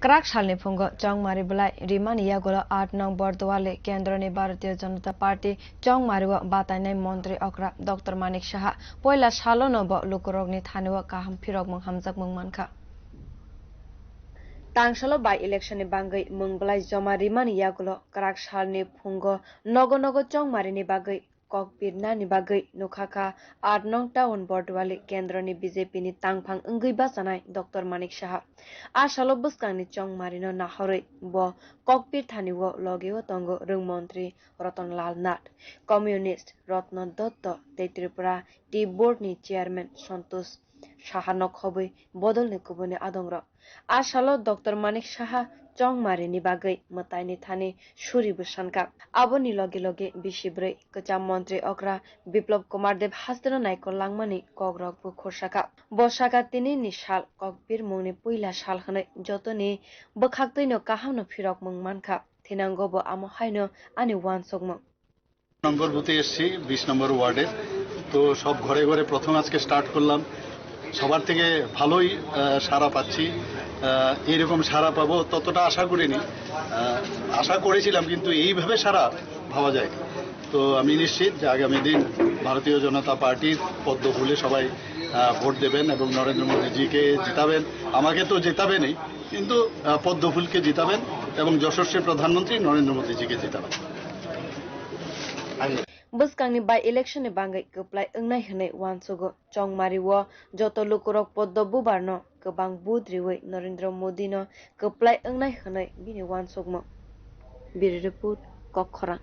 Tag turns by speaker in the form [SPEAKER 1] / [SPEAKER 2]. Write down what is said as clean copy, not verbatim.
[SPEAKER 1] KRAKSAL NI phungo chongmari bwlai rimani yagulo 8 no. bordowali kendroni bharatiya Janata party chongmari batainai montri okra Dr. Manik saha puila salono lukurogni thanio kaham phirokmung hamjakmung mankha. Tangsalo by election ni bangai mungblai joma rimani yagulo KRAKSAL ni phungo nogo chongmari ni bagai kokpirna ni bagai nukhaka 8 nong town bordowali kendroni BJP ni tangphang ungui basanai Dr. Manik saha asalo buskang ni chongmari no nahorei bo kokpir thaniwo logeo tongo rung montri Ratanlal Nath communist Ratna Dotto te Tripura tea board ni chairman Santosh saha nokhobui bodol ni kubuni adongro asalo Dr. Manik saha chongmari ni bagai matai ni thani suri busanka aboni loge bisibrei kacham montri okra biplop kumar dev hasdeno naikol langmani kogrok bu khorsaka bosaka tini ni sal kokbir mungni puila sal hane jotoni bokhaktino kaham no phirokmung mankha thinango bo amo haino ani wansogmo
[SPEAKER 2] নম্বর বুথে এসেছি 20 নম্বর ওয়ার্ডে তো সব ঘরে ঘরে প্রথম আজকে start করলাম সবার থেকে ভালোই সাড়া পাচ্ছি এইরকম সাড়া পাবো ততটা আশা করিনি আশা করেছিলাম কিন্তু এইভাবে সাড়া ভাবা যায় তো আমি নিশ্চিত যে আগামী দিন ভারতীয় জনতা পার্টির পদ্ম ফুলে সবাই ভোট দেবেন এবং নরেন্দ্র মোদীজিকে জিতাবেন আমাকে তো জিতাবেনই কিন্তু পদ্ম ফুলকে জিতাবেন এবং যশস্বী প্রধানমন্ত্রী Narendra মোদীজিকে জিতাবেন
[SPEAKER 1] Buskang ni by election ni bangai keplai engnai hne wansugo chongmari wo joto lukurok poddo bubarno kebang budriwe Narendra Modi no keplai engnai hne bini wansugmo bir report kokhora